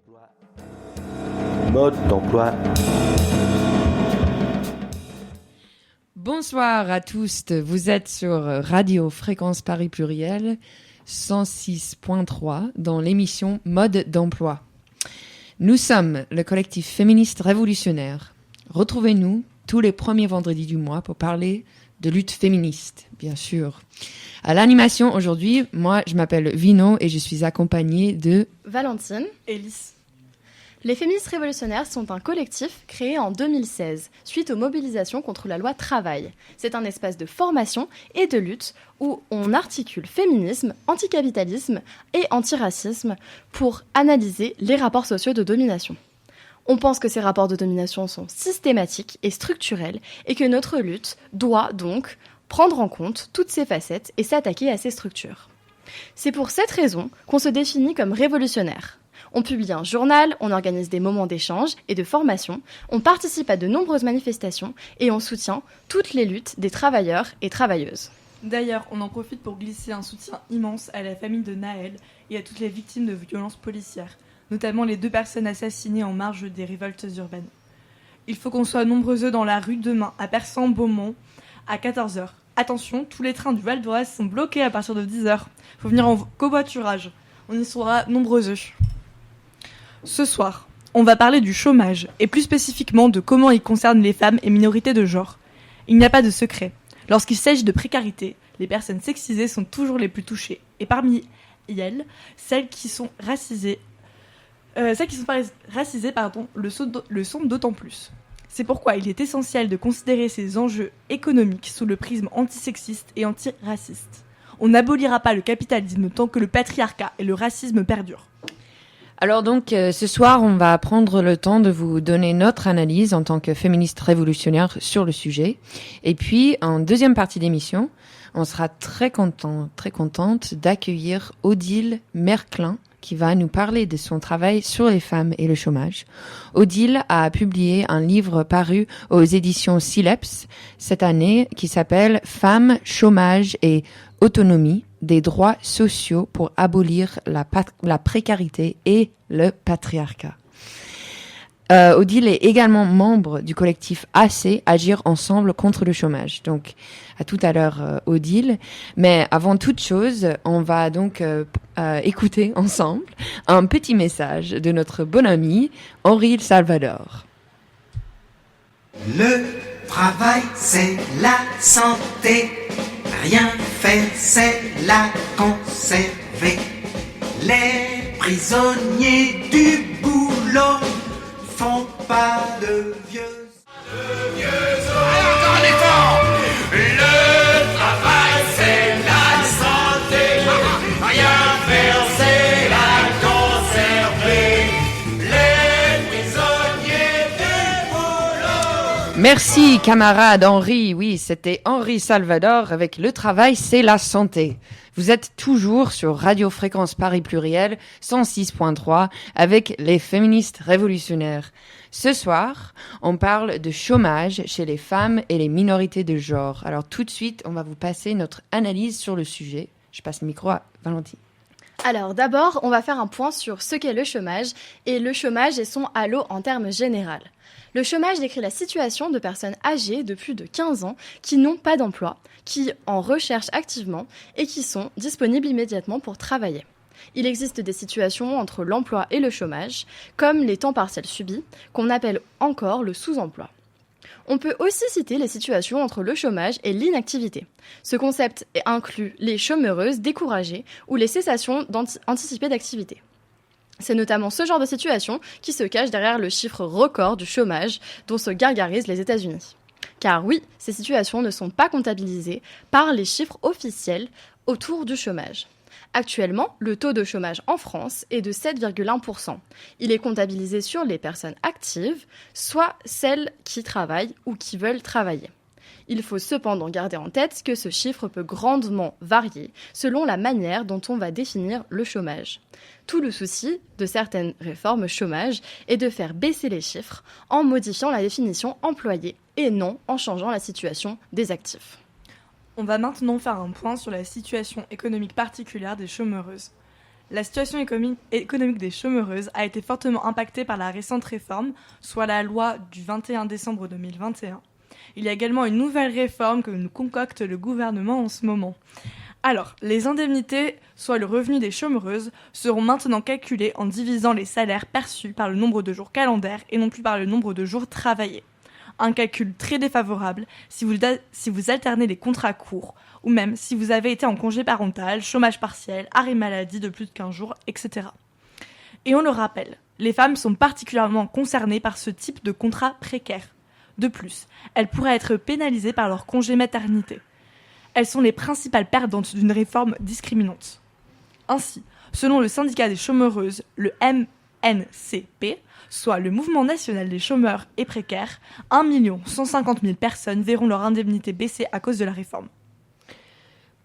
d'emploi. Mode d'emploi. Bonsoir à tous, vous êtes sur Radio Fréquence Paris Pluriel 106.3 dans l'émission Mode d'emploi. Nous sommes le collectif féministe révolutionnaire. Retrouvez-nous tous les premiers vendredis du mois pour parler de lutte féministe, bien sûr. À l'animation aujourd'hui, moi je m'appelle Vino et je suis accompagnée de Valentine, Élise. Les féministes révolutionnaires sont un collectif créé en 2016 suite aux mobilisations contre la loi Travail. C'est un espace de formation et de lutte où on articule féminisme, anticapitalisme et antiracisme pour analyser les rapports sociaux de domination. On pense que ces rapports de domination sont systématiques et structurels et que notre lutte doit donc prendre en compte toutes ces facettes et s'attaquer à ces structures. C'est pour cette raison qu'on se définit comme révolutionnaire. On publie un journal, on organise des moments d'échange et de formation, on participe à de nombreuses manifestations et on soutient toutes les luttes des travailleurs et travailleuses. D'ailleurs, on en profite pour glisser un soutien immense à la famille de Naël et à toutes les victimes de violences policières, notamment les 2 personnes assassinées en marge des révoltes urbaines. Il faut qu'on soit nombreux dans la rue demain, à Persan-Beaumont, à 14h. Attention, tous les trains du Val d'Oise sont bloqués à partir de 10h. Faut venir en covoiturage. On y sera nombreux. Ce soir, on va parler du chômage, et plus spécifiquement de comment il concerne les femmes et minorités de genre. Il n'y a pas de secret. Lorsqu'il s'agit de précarité, les personnes sexisées sont toujours les plus touchées. Et parmi elles, celles qui sont pas racisées, le sont d'autant plus. C'est pourquoi il est essentiel de considérer ces enjeux économiques sous le prisme antisexiste et antiraciste. On n'abolira pas le capitalisme tant que le patriarcat et le racisme perdurent. Alors donc, ce soir, on va prendre le temps de vous donner notre analyse en tant que féministe révolutionnaire sur le sujet. Et puis, en deuxième partie d'émission, on sera très contente d'accueillir Odile Merklin, qui va nous parler de son travail sur les femmes et le chômage. Odile a publié un livre paru aux éditions Sileps cette année qui s'appelle « Femmes, chômage et autonomie, des droits sociaux pour abolir la précarité et le patriarcat ». Odile est également membre du collectif AC, Agir ensemble contre le chômage. Donc, à tout à l'heure, Odile. Mais avant toute chose, on va donc écouter ensemble un petit message de notre bon ami Henri Salvador. Le travail, c'est la santé. Rien faire, c'est la conserver. Les prisonniers du boulot font pas de vieux. Allez, encore un effort. Le travail, c'est la santé. Rien faire, c'est la conserver. Les prisonniers du boulot. Merci, camarade Henri. Oui, c'était Henri Salvador avec Le travail, c'est la santé. Vous êtes toujours sur Radio Fréquence Paris Pluriel 106.3 avec les féministes révolutionnaires. Ce soir, on parle de chômage chez les femmes et les minorités de genre. Alors tout de suite, on va vous passer notre analyse sur le sujet. Je passe le micro à Valentine. Alors d'abord, on va faire un point sur ce qu'est le chômage et le chômage et son halo en termes généraux. Le chômage décrit la situation de personnes âgées de plus de 15 ans qui n'ont pas d'emploi, qui en recherchent activement et qui sont disponibles immédiatement pour travailler. Il existe des situations entre l'emploi et le chômage, comme les temps partiels subis, qu'on appelle encore le sous-emploi. On peut aussi citer les situations entre le chômage et l'inactivité. Ce concept inclut les chômeuses découragées ou les cessations anticipées d'activité. C'est notamment ce genre de situation qui se cache derrière le chiffre record du chômage dont se gargarisent les États-Unis. Car oui, ces situations ne sont pas comptabilisées par les chiffres officiels autour du chômage. Actuellement, le taux de chômage en France est de 7,1%. Il est comptabilisé sur les personnes actives, soit celles qui travaillent ou qui veulent travailler. Il faut cependant garder en tête que ce chiffre peut grandement varier selon la manière dont on va définir le chômage. Tout le souci de certaines réformes chômage est de faire baisser les chiffres en modifiant la définition employée et non en changeant la situation des actifs. On va maintenant faire un point sur la situation économique particulière des chômeuses. la situation économique des chômeuses a été fortement impactée par la récente réforme, soit la loi du 21 décembre 2021. Il y a également une nouvelle réforme que nous concocte le gouvernement en ce moment. Alors, les indemnités, soit le revenu des chômeuses, seront maintenant calculées en divisant les salaires perçus par le nombre de jours calendaires et non plus par le nombre de jours travaillés. Un calcul très défavorable si vous alternez les contrats courts, ou même si vous avez été en congé parental, chômage partiel, arrêt maladie de plus de 15 jours, etc. Et on le rappelle, les femmes sont particulièrement concernées par ce type de contrat précaire. De plus, elles pourraient être pénalisées par leur congé maternité. Elles sont les principales perdantes d'une réforme discriminante. Ainsi, selon le syndicat des chômeuses, le MNCP, soit le Mouvement national des chômeurs et précaires, 1 150 000 personnes verront leur indemnité baisser à cause de la réforme.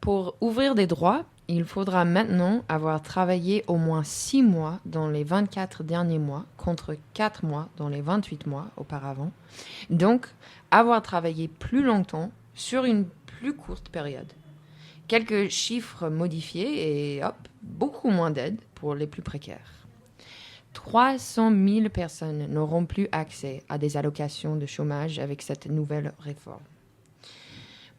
Pour ouvrir des droits, il faudra maintenant avoir travaillé au moins 6 mois dans les 24 derniers mois, contre 4 mois dans les 28 mois auparavant. Donc, avoir travaillé plus longtemps sur une plus courte période. Quelques chiffres modifiés et beaucoup moins d'aide pour les plus précaires. 300 000 personnes n'auront plus accès à des allocations de chômage avec cette nouvelle réforme.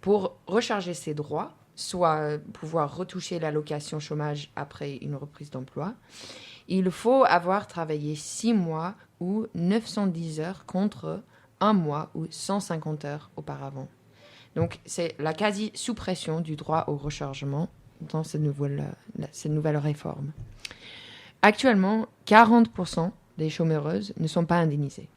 Pour recharger ces droits, soit pouvoir retoucher l'allocation chômage après une reprise d'emploi, il faut avoir travaillé 6 mois ou 910 heures contre 1 mois ou 150 heures auparavant. Donc, c'est la quasi-suppression du droit au rechargement dans cette nouvelle réforme. Actuellement, 40% des chômeuses ne sont pas indemnisées.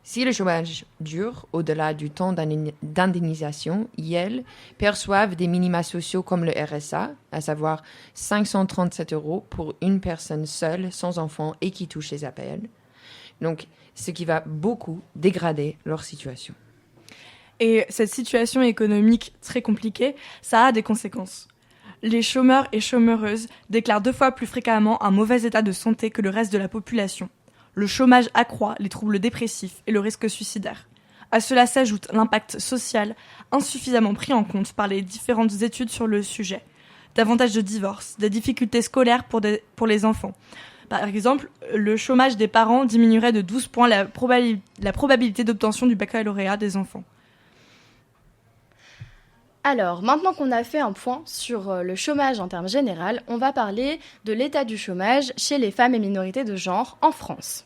Si le chômage dure au-delà du temps d'indemnisation, elles perçoivent des minima sociaux comme le RSA, à savoir 537 € pour une personne seule, sans enfant et qui touche les APL. Donc, ce qui va beaucoup dégrader leur situation. Et cette situation économique très compliquée, ça a des conséquences. Les chômeurs et chômeuses déclarent 2 fois plus fréquemment un mauvais état de santé que le reste de la population. Le chômage accroît les troubles dépressifs et le risque suicidaire. À cela s'ajoute l'impact social insuffisamment pris en compte par les différentes études sur le sujet. Davantage de divorces, des difficultés scolaires pour les enfants. Par exemple, le chômage des parents diminuerait de 12 points la probabilité d'obtention du baccalauréat des enfants. Alors, maintenant qu'on a fait un point sur le chômage en termes généraux, on va parler de l'état du chômage chez les femmes et minorités de genre en France.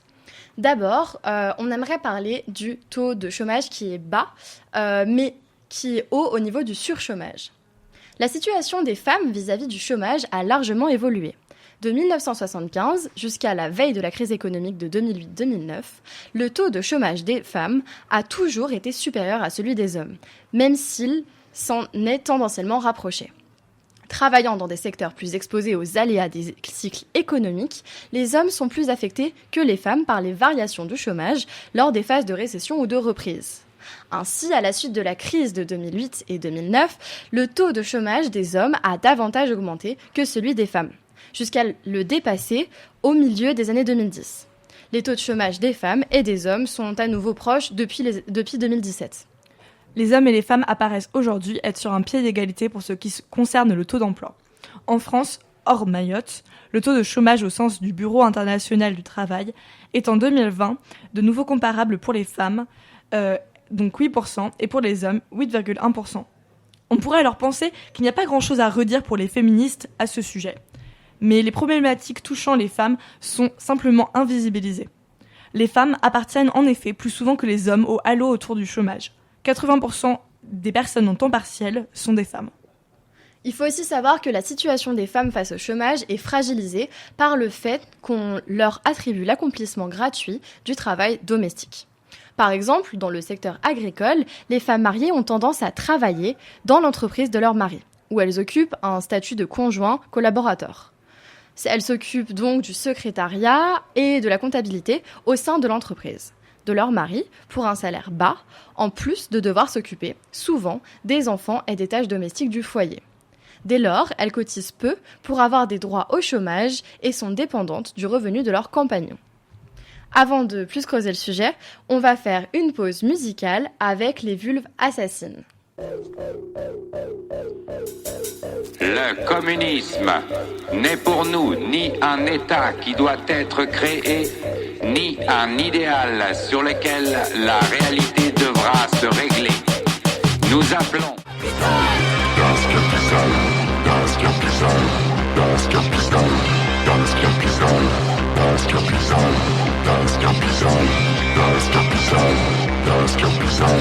D'abord, on aimerait parler du taux de chômage qui est bas, mais qui est haut au niveau du surchômage. La situation des femmes vis-à-vis du chômage a largement évolué. De 1975 jusqu'à la veille de la crise économique de 2008-2009, le taux de chômage des femmes a toujours été supérieur à celui des hommes, même s'il s'en est tendanciellement rapproché. Travaillant dans des secteurs plus exposés aux aléas des cycles économiques, les hommes sont plus affectés que les femmes par les variations du chômage lors des phases de récession ou de reprise. Ainsi, à la suite de la crise de 2008 et 2009, le taux de chômage des hommes a davantage augmenté que celui des femmes, jusqu'à le dépasser au milieu des années 2010. Les taux de chômage des femmes et des hommes sont à nouveau proches depuis 2017. Les hommes et les femmes apparaissent aujourd'hui être sur un pied d'égalité pour ce qui concerne le taux d'emploi. En France, hors Mayotte, le taux de chômage au sens du Bureau international du travail est en 2020 de nouveau comparable pour les femmes, donc 8%, et pour les hommes, 8,1%. On pourrait alors penser qu'il n'y a pas grand-chose à redire pour les féministes à ce sujet. Mais les problématiques touchant les femmes sont simplement invisibilisées. Les femmes appartiennent en effet plus souvent que les hommes au halo autour du chômage. 80% des personnes en temps partiel sont des femmes. Il faut aussi savoir que la situation des femmes face au chômage est fragilisée par le fait qu'on leur attribue l'accomplissement gratuit du travail domestique. Par exemple, dans le secteur agricole, les femmes mariées ont tendance à travailler dans l'entreprise de leur mari, où elles occupent un statut de conjoint collaborateur. Elles s'occupent donc du secrétariat et de la comptabilité au sein de l'entreprise de leur mari pour un salaire bas, en plus de devoir s'occuper, souvent, des enfants et des tâches domestiques du foyer. Dès lors, elles cotisent peu pour avoir des droits au chômage et sont dépendantes du revenu de leurs compagnons. Avant de plus creuser le sujet, on va faire une pause musicale avec les vulves assassines. Le communisme n'est pour nous ni un État qui doit être créé, ni un idéal sur lequel la réalité devra se régler. Nous appelons... Das Kapital, das Kapital, das Kapital, das Kapital, das Kapital, das Kapital, das Kapital, das Kapital.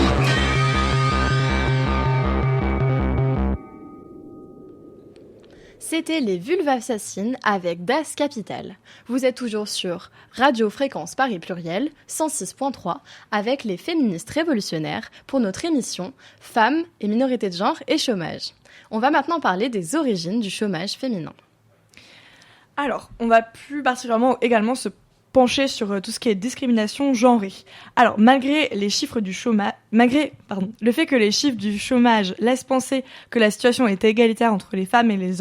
C'était les Vulves Assassines avec Das Kapital. Vous êtes toujours sur Radio Fréquence Paris Pluriel 106.3 avec les féministes révolutionnaires pour notre émission Femmes et minorités de genre et chômage. On va maintenant parler des origines du chômage féminin. Alors, on va plus particulièrement également se pencher sur tout ce qui est discrimination genrée. Alors, malgré le fait que les chiffres du chômage laissent penser que la situation est égalitaire entre les femmes et les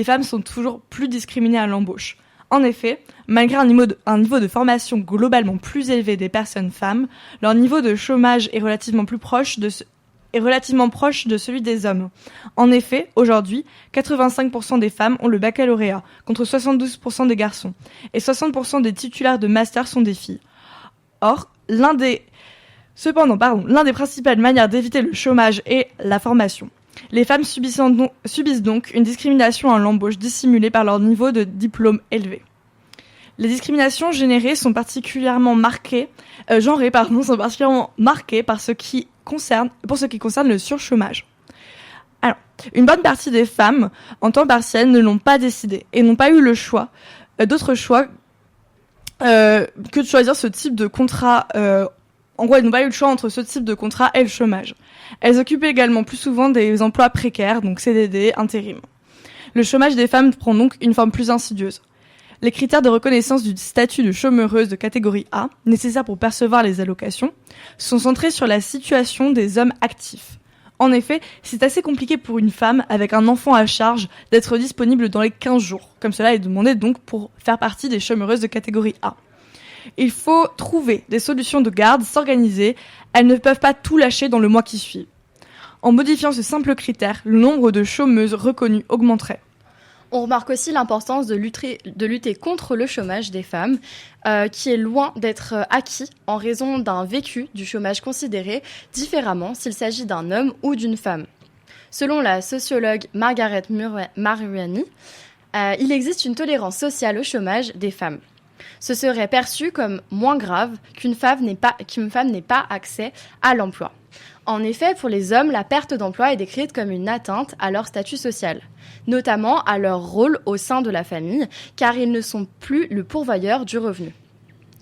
femmes sont toujours plus discriminées à l'embauche. En effet, malgré un niveau de formation globalement plus élevé des personnes femmes, leur niveau de chômage est relativement proche de celui des hommes. En effet, aujourd'hui, 85% des femmes ont le baccalauréat, contre 72% des garçons, et 60% des titulaires de master sont des filles. Or, l'un des principales manières d'éviter le chômage est la formation. Les femmes subissent donc une discrimination à l'embauche dissimulée par leur niveau de diplôme élevé. Les discriminations sont particulièrement marquées par ce qui concerne le surchômage. Alors, une bonne partie des femmes, en temps partiel, ne l'ont pas décidé et n'ont pas eu le choix, d'autre choix que de choisir ce type de contrat. En gros, elles n'ont pas eu le choix entre ce type de contrat et le chômage. Elles occupent également plus souvent des emplois précaires, donc CDD, intérim. Le chômage des femmes prend donc une forme plus insidieuse. Les critères de reconnaissance du statut de chômeuse de catégorie A, nécessaires pour percevoir les allocations, sont centrés sur la situation des hommes actifs. En effet, c'est assez compliqué pour une femme avec un enfant à charge d'être disponible dans les 15 jours, comme cela est demandé donc pour faire partie des chômeuses de catégorie A. Il faut trouver des solutions de garde, s'organiser, elles ne peuvent pas tout lâcher dans le mois qui suit. En modifiant ce simple critère, le nombre de chômeuses reconnues augmenterait. On remarque aussi l'importance de lutter contre le chômage des femmes, qui est loin d'être acquis en raison d'un vécu du chômage considéré différemment s'il s'agit d'un homme ou d'une femme. Selon la sociologue Margaret Mariani, il existe une tolérance sociale au chômage des femmes. Ce serait perçu comme moins grave qu'une femme n'ait pas accès à l'emploi. En effet, pour les hommes, la perte d'emploi est décrite comme une atteinte à leur statut social, notamment à leur rôle au sein de la famille, car ils ne sont plus le pourvoyeur du revenu.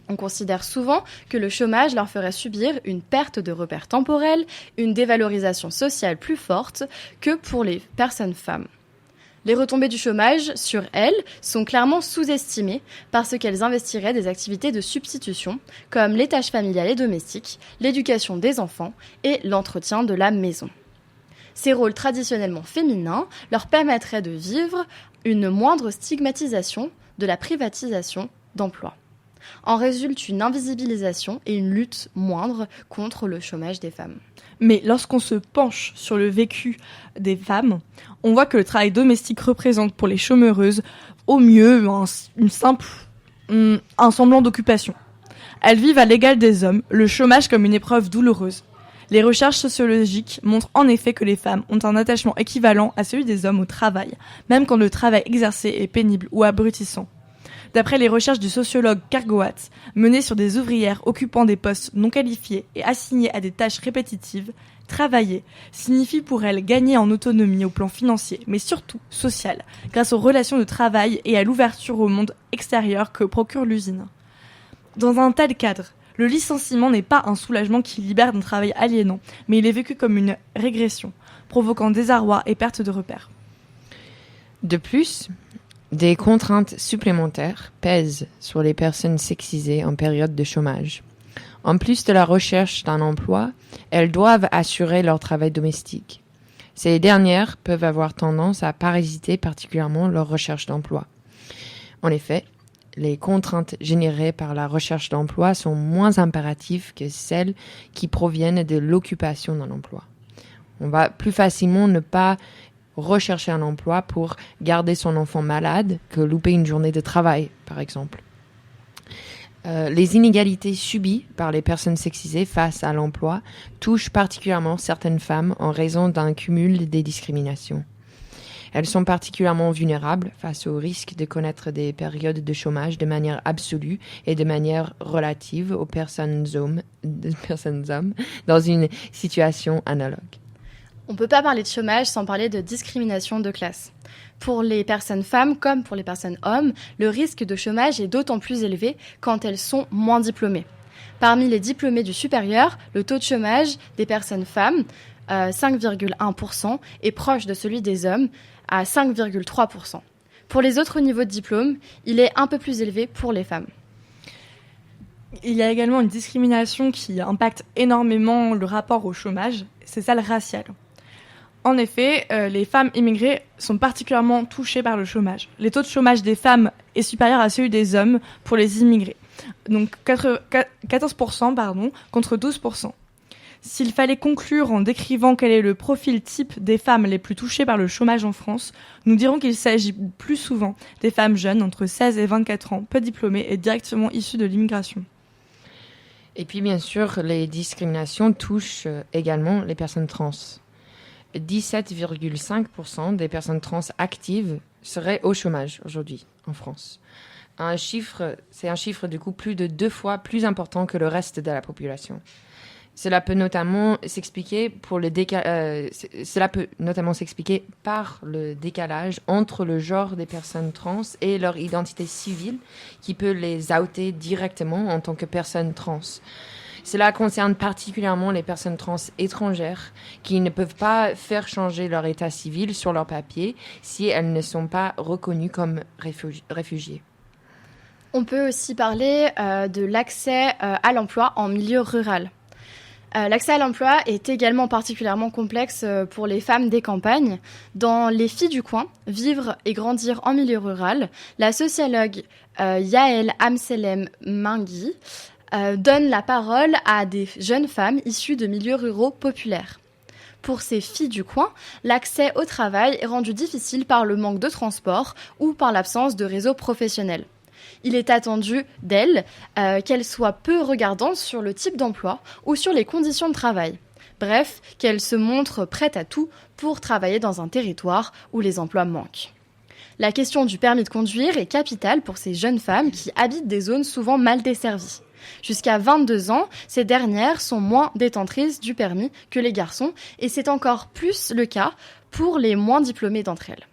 On considère souvent que le chômage leur ferait subir une perte de repères temporels, une dévalorisation sociale plus forte que pour les personnes femmes. Les retombées du chômage sur elles sont clairement sous-estimées parce qu'elles investiraient des activités de substitution comme les tâches familiales et domestiques, l'éducation des enfants et l'entretien de la maison. Ces rôles traditionnellement féminins leur permettraient de vivre une moindre stigmatisation de la privatisation d'emploi. En résulte une invisibilisation et une lutte moindre contre le chômage des femmes. Mais lorsqu'on se penche sur le vécu des femmes, on voit que le travail domestique représente pour les chômeuses au mieux un semblant d'occupation. Elles vivent à l'égal des hommes le chômage comme une épreuve douloureuse. Les recherches sociologiques montrent en effet que les femmes ont un attachement équivalent à celui des hommes au travail, même quand le travail exercé est pénible ou abrutissant. D'après les recherches du sociologue Kergowatz, menées sur des ouvrières occupant des postes non qualifiés et assignées à des tâches répétitives, travailler signifie pour elles gagner en autonomie au plan financier, mais surtout social, grâce aux relations de travail et à l'ouverture au monde extérieur que procure l'usine. Dans un tel cadre, le licenciement n'est pas un soulagement qui libère d'un travail aliénant, mais il est vécu comme une régression, provoquant désarroi et perte de repères. De plus, des contraintes supplémentaires pèsent sur les personnes sexisées en période de chômage. En plus de la recherche d'un emploi, elles doivent assurer leur travail domestique. Ces dernières peuvent avoir tendance à parasiter particulièrement leur recherche d'emploi. En effet, les contraintes générées par la recherche d'emploi sont moins impératives que celles qui proviennent de l'occupation d'un emploi. On va plus facilement ne pas rechercher un emploi pour garder son enfant malade que louper une journée de travail, par exemple. Les inégalités subies par les personnes sexisées face à l'emploi touchent particulièrement certaines femmes en raison d'un cumul des discriminations. Elles sont particulièrement vulnérables face au risque de connaître des périodes de chômage de manière absolue et de manière relative aux personnes hommes dans une situation analogue. On ne peut pas parler de chômage sans parler de discrimination de classe. Pour les personnes femmes comme pour les personnes hommes, le risque de chômage est d'autant plus élevé quand elles sont moins diplômées. Parmi les diplômés du supérieur, le taux de chômage des personnes femmes, 5,1%, est proche de celui des hommes, à 5,3%. Pour les autres niveaux de diplôme, il est un peu plus élevé pour les femmes. Il y a également une discrimination qui impacte énormément le rapport au chômage, c'est celle raciale. En effet, les femmes immigrées sont particulièrement touchées par le chômage. Les taux de chômage des femmes est supérieur à celui des hommes pour les immigrés. Donc 14% contre 12%. S'il fallait conclure en décrivant quel est le profil type des femmes les plus touchées par le chômage en France, nous dirons qu'il s'agit plus souvent des femmes jeunes entre 16 et 24 ans, peu diplômées et directement issues de l'immigration. Et puis bien sûr, les discriminations touchent également les personnes trans. 17,5% des personnes trans actives seraient au chômage aujourd'hui en France. C'est un chiffre du coup plus de 2 fois plus important que le reste de la population. Cela peut notamment s'expliquer par le décalage entre le genre des personnes trans et leur identité civile qui peut les outer directement en tant que personnes trans. Cela concerne particulièrement les personnes trans étrangères qui ne peuvent pas faire changer leur état civil sur leur papier si elles ne sont pas reconnues comme réfugiées. On peut aussi parler de l'accès à l'emploi en milieu rural. L'accès à l'emploi est également particulièrement complexe pour les femmes des campagnes. Dans Les filles du coin, vivre et grandir en milieu rural, la sociologue Yael Amselem-Mingui donne la parole à des jeunes femmes issues de milieux ruraux populaires. Pour ces filles du coin, l'accès au travail est rendu difficile par le manque de transport ou par l'absence de réseau professionnel. Il est attendu d'elles qu'elles soient peu regardantes sur le type d'emploi ou sur les conditions de travail. Bref, qu'elles se montrent prêtes à tout pour travailler dans un territoire où les emplois manquent. La question du permis de conduire est capitale pour ces jeunes femmes qui habitent des zones souvent mal desservies. Jusqu'à 22 ans, ces dernières sont moins détentrices du permis que les garçons et c'est encore plus le cas pour les moins diplômés d'entre elles.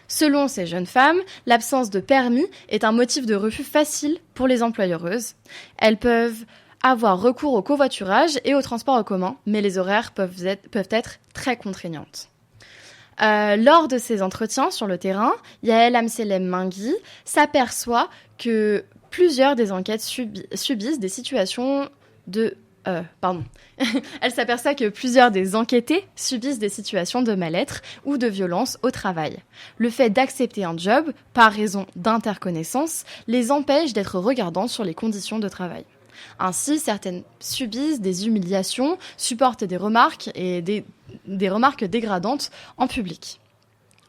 Selon ces jeunes femmes, l'absence de permis est un motif de refus facile pour les employeuses. Elles peuvent avoir recours au covoiturage et au transport en commun, mais les horaires peuvent être très contraignantes. Lors de ces entretiens sur le terrain, Yael Amselem-Mingui s'aperçoit que plusieurs des enquêtes subissent des situations de... Elle s'aperçoit que plusieurs des enquêtés subissent des situations de mal-être ou de violence au travail. Le fait d'accepter un job, par raison d'interconnaissance, les empêche d'être regardants sur les conditions de travail. Ainsi, certaines subissent des humiliations, supportent des remarques et des remarques dégradantes en public.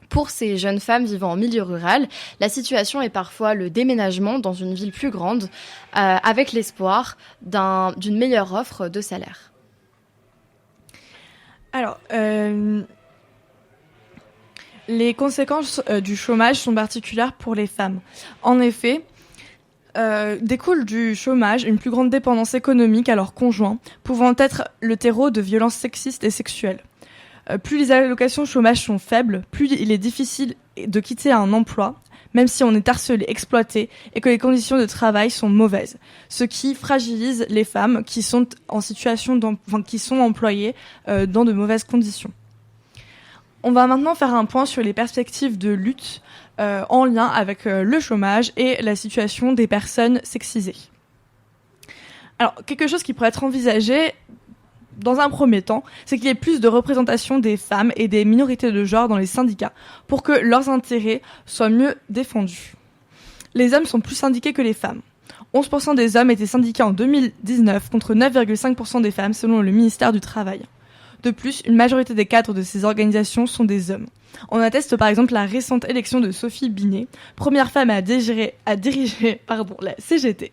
Pour ces jeunes femmes vivant en milieu rural, la situation est parfois le déménagement dans une ville plus grande, avec l'espoir d'une meilleure offre de salaire. Alors, les conséquences du chômage sont particulières pour les femmes. En effet, découle du chômage une plus grande dépendance économique à leur conjoint, pouvant être le terreau de violences sexistes et sexuelles. Plus les allocations chômage sont faibles, plus il est difficile de quitter un emploi, même si on est harcelé, exploité et que les conditions de travail sont mauvaises, ce qui fragilise les femmes qui sont qui sont employées dans de mauvaises conditions. On va maintenant faire un point sur les perspectives de lutte en lien avec le chômage et la situation des personnes sexisées. Alors, quelque chose qui pourrait être envisagé dans un premier temps, c'est qu'il y ait plus de représentation des femmes et des minorités de genre dans les syndicats pour que leurs intérêts soient mieux défendus. Les hommes sont plus syndiqués que les femmes. 11% des hommes étaient syndiqués en 2019 contre 9,5% des femmes selon le ministère du Travail. De plus, une majorité des cadres de ces organisations sont des hommes. On atteste par exemple la récente élection de Sophie Binet, première femme à diriger la CGT,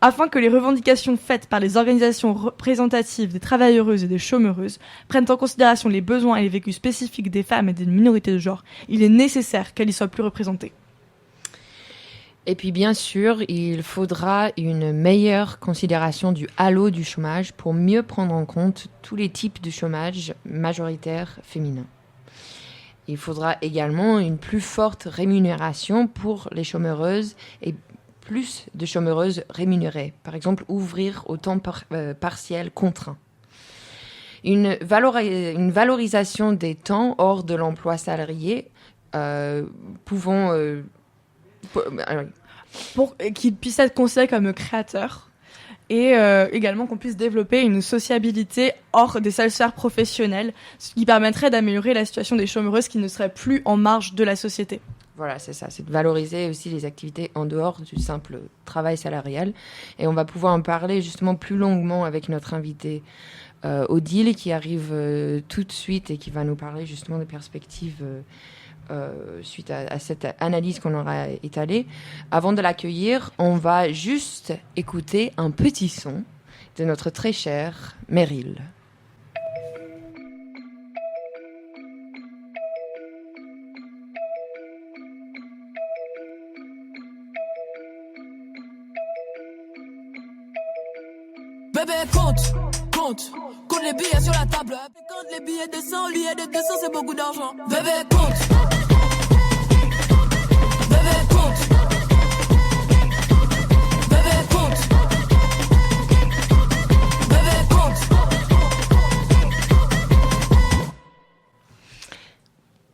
afin que les revendications faites par les organisations représentatives des travailleuses et des chômeuses prennent en considération les besoins et les vécus spécifiques des femmes et des minorités de genre. Il est nécessaire qu'elles y soient plus représentées. Et puis bien sûr, il faudra une meilleure considération du halo du chômage pour mieux prendre en compte tous les types de chômage majoritaire féminin. Il faudra également une plus forte rémunération pour les chômeuses et plus de chômeuses rémunérées. Par exemple, ouvrir au temps partiel contraint. Une valorisation des temps hors de l'emploi salarié pour qu'ils puissent être considérés comme créateurs et également qu'on puisse développer une sociabilité hors des seules sphères professionnelles, ce qui permettrait d'améliorer la situation des chômeuses qui ne seraient plus en marge de la société. Voilà, c'est ça, c'est de valoriser aussi les activités en dehors du simple travail salarial. Et on va pouvoir en parler justement plus longuement avec notre invité Odile qui arrive tout de suite et qui va nous parler justement des perspectives suite à cette analyse qu'on aura étalée. Avant de l'accueillir, on va juste écouter un petit son de notre très cher Meryl. Bébé, compte les billets sur la table. Compte les billets de 100, liés de 200, c'est beaucoup d'argent. Bébé, compte.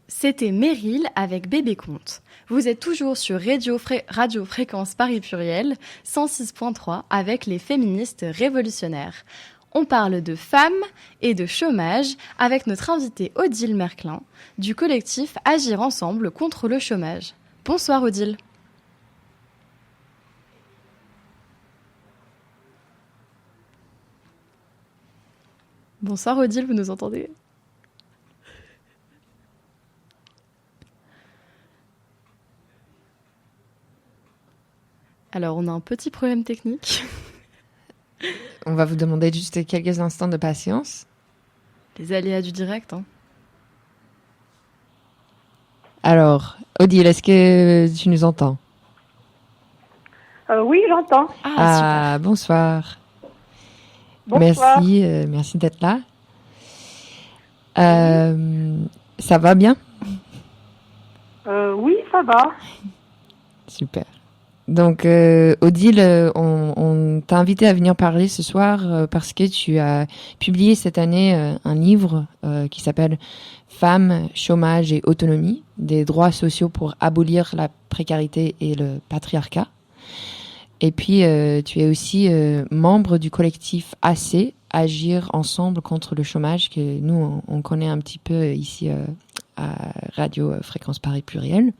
C'était Meryl avec Bébé Compte. Vous êtes toujours sur Radio Fréquence Paris Pluriel 106.3 avec les féministes révolutionnaires. On parle de femmes et de chômage avec notre invitée Odile Merclin du collectif Agir Ensemble contre le chômage. Bonsoir Odile. Bonsoir Odile, vous nous entendez ? Alors, on a un petit problème technique. On va vous demander juste quelques instants de patience. Les aléas du direct, hein. Alors, Odile, est-ce que tu nous entends ? Oui, j'entends. Ah, bonsoir. Bonsoir. Merci d'être là. Ça va bien ? Oui, ça va. Super. Donc, Odile, on t'a invité à venir parler ce soir parce que tu as publié cette année un livre qui s'appelle « Femmes, chômage et autonomie, des droits sociaux pour abolir la précarité et le patriarcat ». Et puis, tu es aussi membre du collectif AC, Agir Ensemble contre le chômage, que nous, on connaît un petit peu ici à Radio Fréquence Paris Pluriel.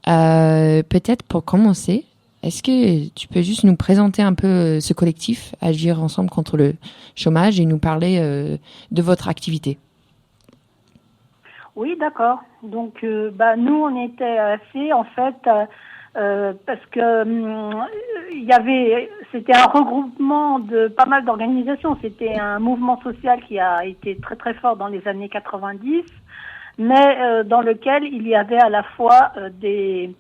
Peut-être pour commencer, est-ce que tu peux juste nous présenter un peu ce collectif, Agir Ensemble contre le chômage, et nous parler de votre activité ? Oui, d'accord. Donc, nous, on était assez, en fait, parce que c'était un regroupement de pas mal d'organisations. C'était un mouvement social qui a été très, très fort dans les années 90. Mais dans lequel il y avait à la fois des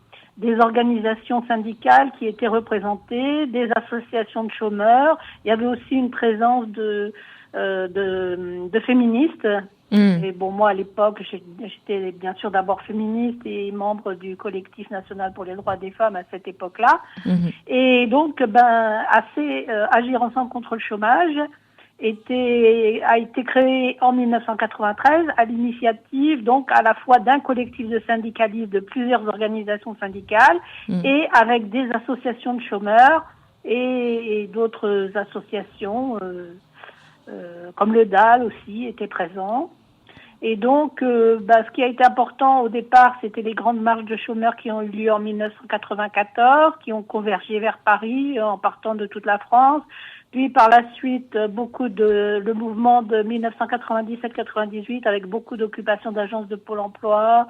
organisations syndicales qui étaient représentées, des associations de chômeurs. Il y avait aussi une présence de féministes. Et bon, moi à l'époque, j'étais bien sûr d'abord féministe et membre du collectif national pour les droits des femmes à cette époque-là. Et donc, Agir Ensemble contre le chômage a été créé en 1993 à l'initiative donc à la fois d'un collectif de syndicalistes de plusieurs organisations syndicales et avec des associations de chômeurs et d'autres associations comme le DAL aussi étaient présents. Et donc, ce qui a été important au départ, c'était les grandes marches de chômeurs qui ont eu lieu en 1994, qui ont convergé vers Paris en partant de toute la France. Puis par la suite, le mouvement de 1997-98 avec beaucoup d'occupations d'agences de Pôle emploi,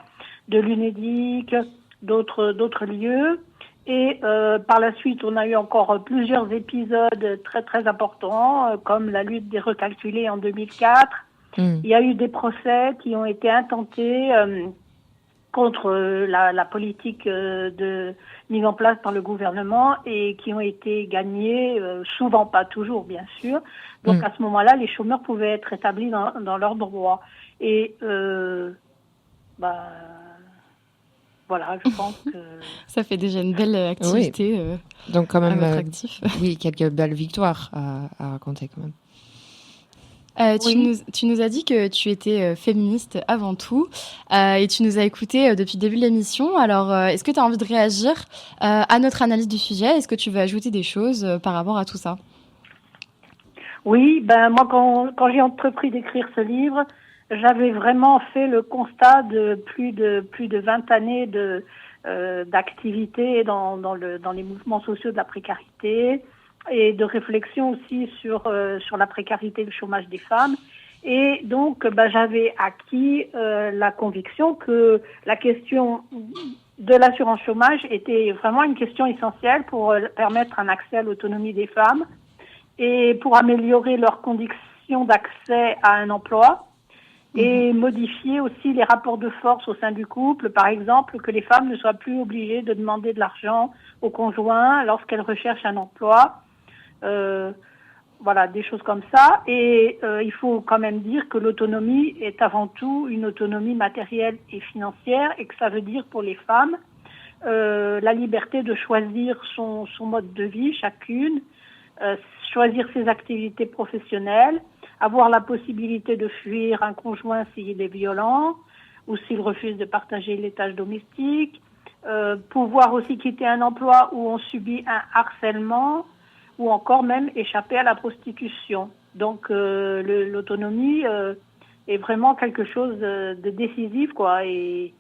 de l'UNEDIC, d'autres lieux. Et par la suite, on a eu encore plusieurs épisodes très très importants, comme la lutte des recalculés en 2004. Il y a eu des procès qui ont été intentés contre la politique mise en place par le gouvernement et qui ont été gagnés, souvent pas toujours bien sûr. Donc à ce moment-là, les chômeurs pouvaient être établis dans leurs droits. Et voilà, je pense que... Ça fait déjà une belle activité. Oui. Donc quand même, actif. Oui, quelques belles victoires à raconter quand même. Tu nous as dit que tu étais féministe avant tout et tu nous as écouté depuis le début de l'émission. Alors, est-ce que tu as envie de réagir à notre analyse du sujet ? Est-ce que tu veux ajouter des choses par rapport à tout ça ? Oui, moi, quand j'ai entrepris d'écrire ce livre, j'avais vraiment fait le constat de plus de 20 années d'activité dans les mouvements sociaux de la précarité, et de réflexion aussi sur la précarité et le chômage des femmes. Et donc, j'avais acquis la conviction que la question de l'assurance chômage était vraiment une question essentielle pour permettre un accès à l'autonomie des femmes et pour améliorer leurs conditions d'accès à un emploi et modifier aussi les rapports de force au sein du couple. Par exemple, que les femmes ne soient plus obligées de demander de l'argent au conjoint lorsqu'elles recherchent un emploi. Voilà, des choses comme ça. Et il faut quand même dire que l'autonomie est avant tout une autonomie matérielle et financière, et que ça veut dire pour les femmes la liberté de choisir son mode de vie, chacune, choisir ses activités professionnelles, avoir la possibilité de fuir un conjoint s'il est violent ou s'il refuse de partager les tâches domestiques, pouvoir aussi quitter un emploi où on subit un harcèlement, ou encore même échapper à la prostitution. Donc l'autonomie est vraiment quelque chose de décisif, quoi. Et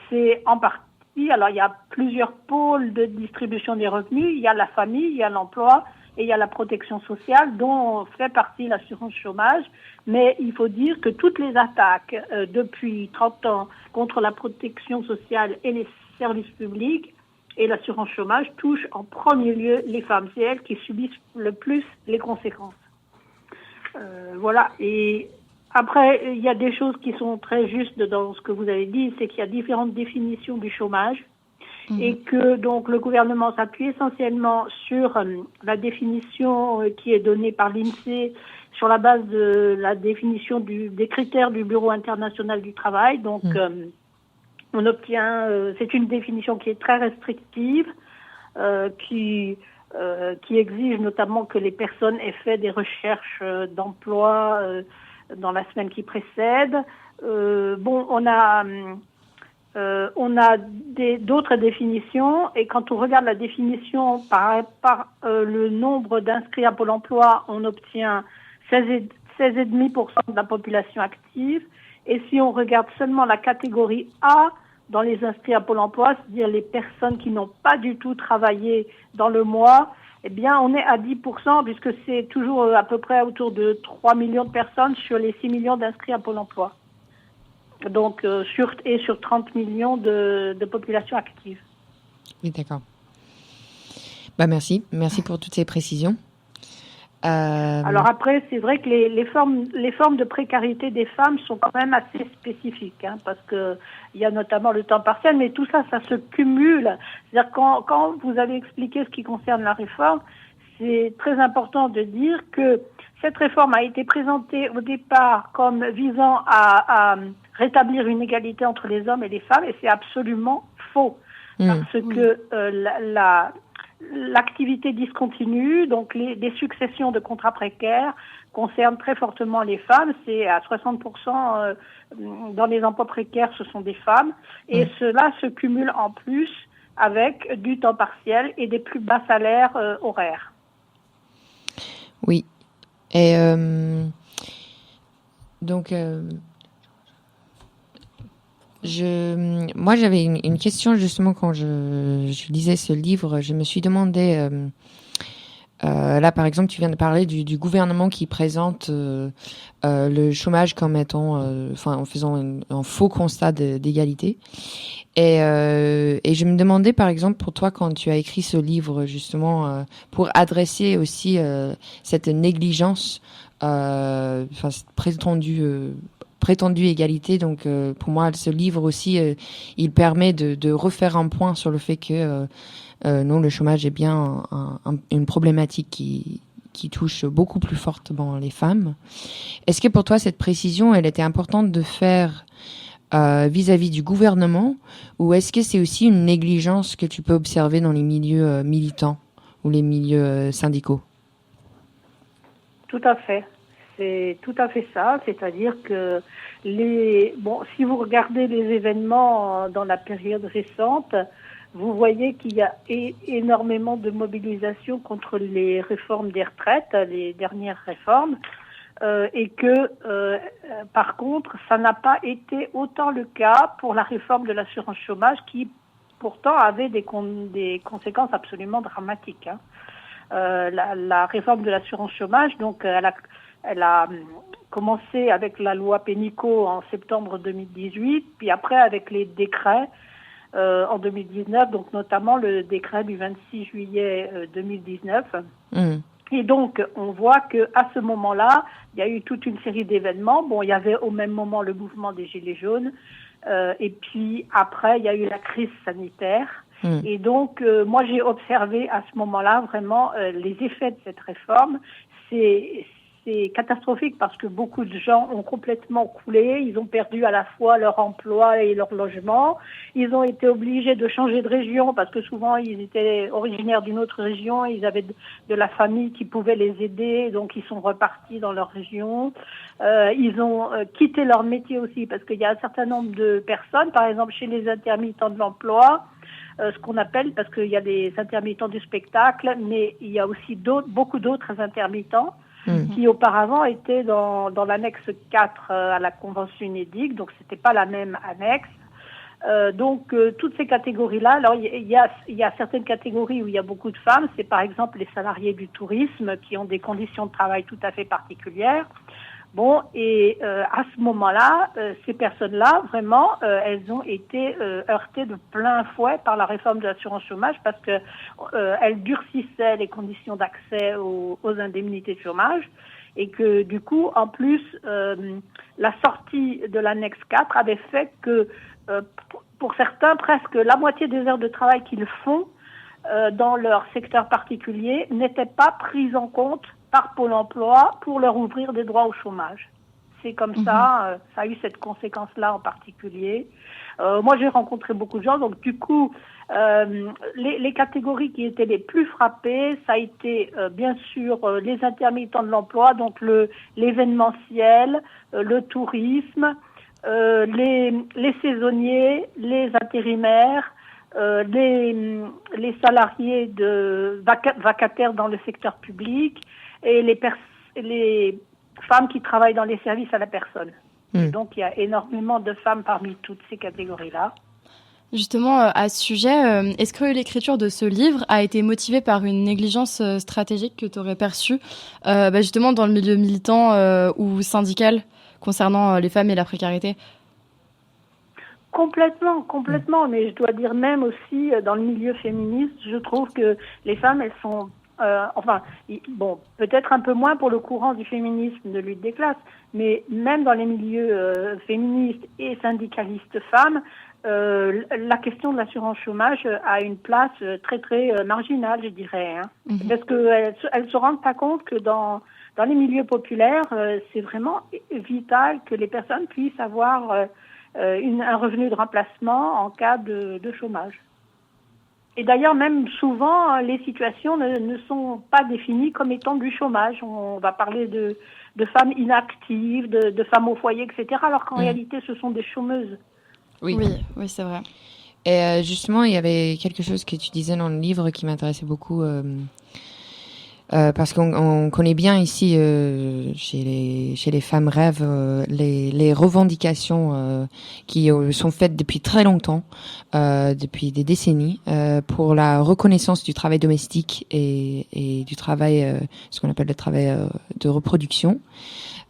c'est en partie, alors il y a plusieurs pôles de distribution des revenus. Il y a la famille, il y a l'emploi et il y a la protection sociale dont fait partie l'assurance chômage. Mais il faut dire que toutes les attaques depuis 30 ans contre la protection sociale et les services publics et l'assurance chômage touche en premier lieu les femmes. C'est elles qui subissent le plus les conséquences. Voilà. Et après, il y a des choses qui sont très justes dans ce que vous avez dit, c'est qu'il y a différentes définitions du chômage et que donc le gouvernement s'appuie essentiellement sur la définition qui est donnée par l'INSEE sur la base de la définition des critères du Bureau international du travail. Donc, on obtient, c'est une définition qui est très restrictive, qui exige notamment que les personnes aient fait des recherches d'emploi dans la semaine qui précède. On a d'autres définitions, et quand on regarde la définition par le nombre d'inscrits à Pôle emploi, on obtient 16,5% de la population active. Et si on regarde seulement la catégorie A dans les inscrits à Pôle emploi, c'est-à-dire les personnes qui n'ont pas du tout travaillé dans le mois, eh bien, on est à 10%, puisque c'est toujours à peu près autour de 3 millions de personnes sur les 6 millions d'inscrits à Pôle emploi. Donc, sur 30 millions de population active. Oui, d'accord. Merci pour toutes ces précisions. Alors après, c'est vrai que les formes de précarité des femmes sont quand même assez spécifiques, parce que il y a notamment le temps partiel, mais tout ça se cumule. C'est-à-dire quand vous avez expliqué ce qui concerne la réforme, c'est très important de dire que cette réforme a été présentée au départ comme visant à rétablir une égalité entre les hommes et les femmes, et c'est absolument faux, parce que l'activité discontinue, donc des successions de contrats précaires concernent très fortement les femmes. C'est à 60% dans les emplois précaires, ce sont des femmes. Et cela se cumule en plus avec du temps partiel et des plus bas salaires horaires. Oui. Et donc, Moi, j'avais une question justement quand je lisais ce livre. Je me suis demandé, là par exemple, tu viens de parler du gouvernement qui présente le chômage comme étant, en faisant un faux constat d'égalité. Et je me demandais par exemple pour toi quand tu as écrit ce livre justement pour adresser aussi cette négligence, cette prétendue égalité. Donc, pour moi, ce livre aussi, il permet de refaire un point sur le fait que non, le chômage est bien une problématique qui touche beaucoup plus fortement les femmes. Est-ce que pour toi, cette précision, elle était importante de faire vis-à-vis du gouvernement, ou est-ce que c'est aussi une négligence que tu peux observer dans les milieux militants ou les milieux syndicaux? Tout à fait. C'est tout à fait ça, c'est-à-dire que si vous regardez les événements dans la période récente, vous voyez qu'il y a énormément de mobilisation contre les réformes des retraites, les dernières réformes, et que par contre, ça n'a pas été autant le cas pour la réforme de l'assurance chômage qui pourtant avait des conséquences absolument dramatiques. La réforme de l'assurance chômage, donc elle a commencé avec la loi Pénicaud en septembre 2018, puis après avec les décrets en 2019, donc notamment le décret du 26 juillet 2019. Et donc, on voit que à ce moment-là, il y a eu toute une série d'événements. Bon, il y avait au même moment le mouvement des Gilets jaunes, et puis après, il y a eu la crise sanitaire. Et donc, moi, j'ai observé à ce moment-là vraiment les effets de cette réforme. C'est catastrophique parce que beaucoup de gens ont complètement coulé. Ils ont perdu à la fois leur emploi et leur logement. Ils ont été obligés de changer de région parce que souvent ils étaient originaires d'une autre région. Ils avaient de la famille qui pouvait les aider, donc ils sont repartis dans leur région. Ils ont quitté leur métier aussi parce qu'il y a un certain nombre de personnes, par exemple chez les intermittents de l'emploi, ce qu'on appelle, parce qu'il y a des intermittents du spectacle, mais il y a aussi beaucoup d'autres intermittents qui auparavant étaient dans l'annexe 4 à la Convention UNEDIC, donc c'était pas la même annexe. Donc toutes ces catégories-là, alors il y a certaines catégories où il y a beaucoup de femmes, c'est par exemple les salariés du tourisme qui ont des conditions de travail tout à fait particulières. Bon, et à ce moment-là, ces personnes-là, vraiment, elles ont été heurtées de plein fouet par la réforme de l'assurance chômage parce que elles durcissaient les conditions d'accès aux indemnités de chômage et que du coup, en plus, la sortie de l'annexe 4 avait fait que pour certains, presque la moitié des heures de travail qu'ils font dans leur secteur particulier n'étaient pas prises en compte par Pôle emploi pour leur ouvrir des droits au chômage. C'est comme ça, ça a eu cette conséquence-là en particulier. Moi, j'ai rencontré beaucoup de gens, donc du coup, les catégories qui étaient les plus frappées, ça a été bien sûr les intermittents de l'emploi, donc l'événementiel, le tourisme, les saisonniers, les intérimaires, les salariés vacataires dans le secteur public et les femmes qui travaillent dans les services à la personne. Donc il y a énormément de femmes parmi toutes ces catégories-là. Justement, à ce sujet, est-ce que l'écriture de ce livre a été motivée par une négligence stratégique que tu aurais perçue justement dans le milieu militant ou syndical concernant les femmes et la précarité ? Complètement, mais je dois dire même aussi dans le milieu féministe, je trouve que les femmes, elles sont, peut-être un peu moins pour le courant du féminisme de lutte des classes, mais même dans les milieux féministes et syndicalistes femmes, la question de l'assurance chômage a une place très très marginale, je dirais, parce qu'elles se rendent pas compte que dans les milieux populaires, c'est vraiment vital que les personnes puissent avoir un revenu de remplacement en cas de chômage. Et d'ailleurs, même souvent, les situations ne sont pas définies comme étant du chômage. On va parler de femmes inactives, de femmes au foyer, etc., alors qu'en réalité, ce sont des chômeuses. Oui, c'est vrai. Et justement, il y avait quelque chose que tu disais dans le livre qui m'intéressait beaucoup. Parce qu'on connaît bien ici, chez les femmes rêves, les revendications qui sont faites depuis très longtemps, depuis des décennies, pour la reconnaissance du travail domestique et du travail, ce qu'on appelle le travail de reproduction.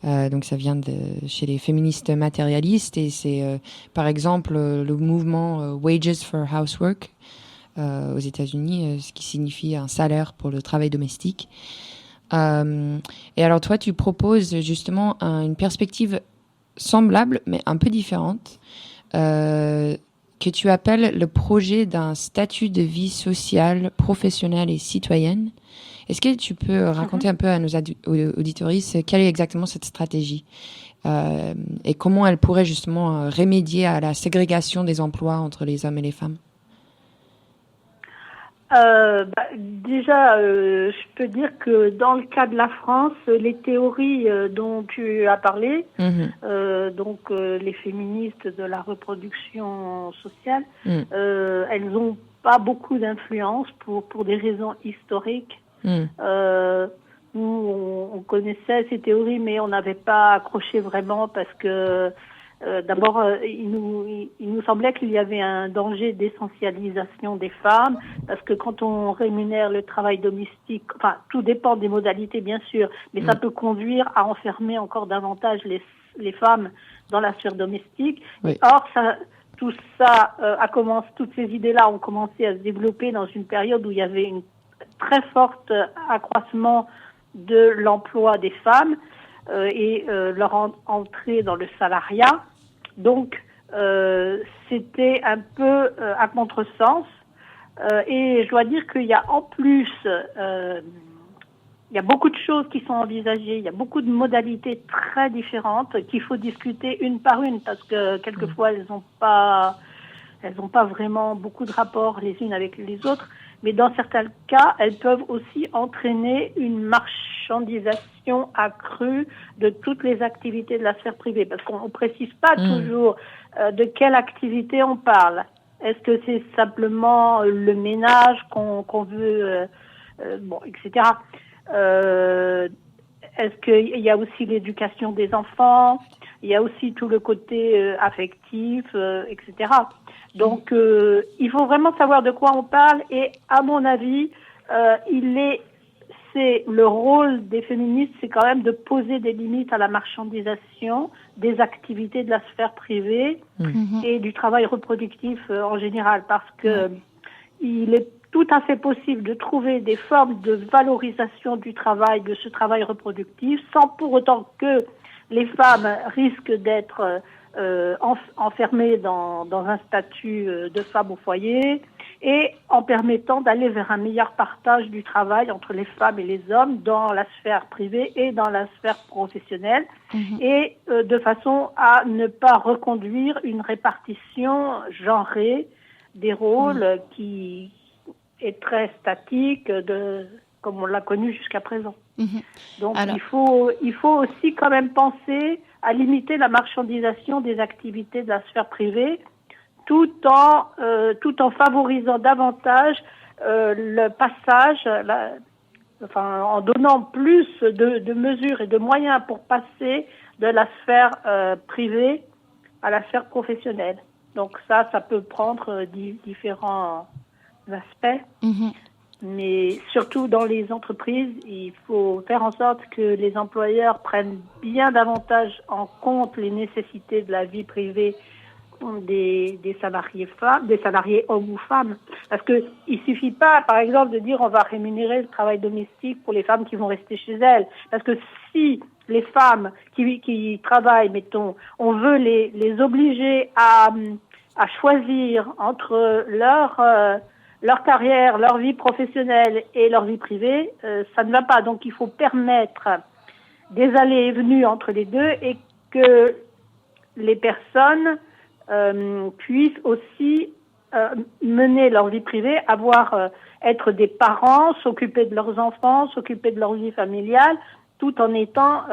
Donc ça vient chez les féministes matérialistes et c'est par exemple le mouvement Wages for Housework aux États-Unis, ce qui signifie un salaire pour le travail domestique. Et alors toi, tu proposes justement une perspective semblable, mais un peu différente, que tu appelles le projet d'un statut de vie sociale, professionnelle et citoyenne. Est-ce que tu peux raconter un peu à nos auditoristes quelle est exactement cette stratégie et comment elle pourrait justement remédier à la ségrégation des emplois entre les hommes et les femmes? Déjà, je peux dire que dans le cas de la France, les théories dont tu as parlé, donc les féministes de la reproduction sociale, elles n'ont pas beaucoup d'influence pour des raisons historiques. Nous, on connaissait ces théories, mais on n'avait pas accroché vraiment parce que d'abord, il nous semblait qu'il y avait un danger d'essentialisation des femmes, parce que quand on rémunère le travail domestique, enfin, tout dépend des modalités, bien sûr, mais ça peut conduire à enfermer encore davantage les femmes dans la sphère domestique. Oui. Or, toutes ces idées-là ont commencé à se développer dans une période où il y avait une très forte accroissement de l'emploi des femmes et leur entrée dans le salariat. Donc, c'était un peu à contresens. Et je dois dire qu'il y a en plus, il y a beaucoup de choses qui sont envisagées, il y a beaucoup de modalités très différentes qu'il faut discuter une par une parce que quelquefois elles n'ont pas vraiment beaucoup de rapports les unes avec les autres. Mais dans certains cas, elles peuvent aussi entraîner une marchandisation accrue de toutes les activités de la sphère privée, parce qu'on ne précise pas toujours de quelle activité on parle. Est-ce que c'est simplement le ménage qu'on veut, etc. Est-ce qu'il y a aussi l'éducation des enfants? Il y a aussi tout le côté affectif, etc. Donc, il faut vraiment savoir de quoi on parle et, à mon avis, c'est le rôle des féministes, c'est quand même de poser des limites à la marchandisation des activités de la sphère privée et du travail reproductif en général, parce que il est tout à fait possible de trouver des formes de valorisation du travail, de ce travail reproductif, sans pour autant que les femmes risquent d'être enfermées dans un statut de femme au foyer et en permettant d'aller vers un meilleur partage du travail entre les femmes et les hommes dans la sphère privée et dans la sphère professionnelle et de façon à ne pas reconduire une répartition genrée des rôles qui est très statique comme on l'a connu jusqu'à présent. Donc il faut aussi quand même penser à limiter la marchandisation des activités de la sphère privée tout en favorisant davantage le passage, en donnant plus de mesures et de moyens pour passer de la sphère privée à la sphère professionnelle. Donc ça peut prendre différents aspects. Mais surtout dans les entreprises, il faut faire en sorte que les employeurs prennent bien davantage en compte les nécessités de la vie privée des salariés femmes, des salariés hommes ou femmes. Parce que il suffit pas, par exemple, de dire on va rémunérer le travail domestique pour les femmes qui vont rester chez elles. Parce que si les femmes qui travaillent, mettons, on veut les obliger à choisir entre leur carrière, leur vie professionnelle et leur vie privée, ça ne va pas. Donc il faut permettre des allées et venues entre les deux et que les personnes puissent aussi mener leur vie privée, être des parents, s'occuper de leurs enfants, s'occuper de leur vie familiale, tout en étant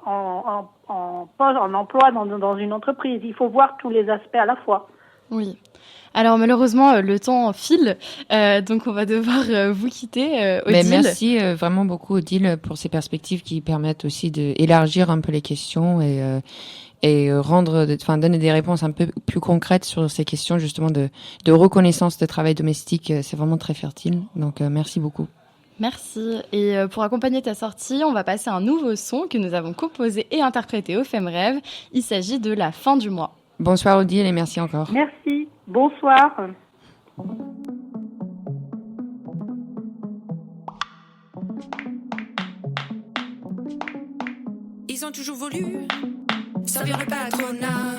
en emploi dans une entreprise. Il faut voir tous les aspects à la fois. Oui. Alors malheureusement, le temps file, donc on va devoir vous quitter, Odile. Mais merci vraiment beaucoup, Odile, pour ces perspectives qui permettent aussi d'élargir un peu les questions et donner des réponses un peu plus concrètes sur ces questions justement de reconnaissance de travail domestique. C'est vraiment très fertile, donc merci beaucoup. Merci. Et pour accompagner ta sortie, on va passer un nouveau son que nous avons composé et interprété au FemRêve. Il s'agit de La fin du mois. Bonsoir Odile et merci encore. Merci. Bonsoir. Ils ont toujours voulu servir le patronat.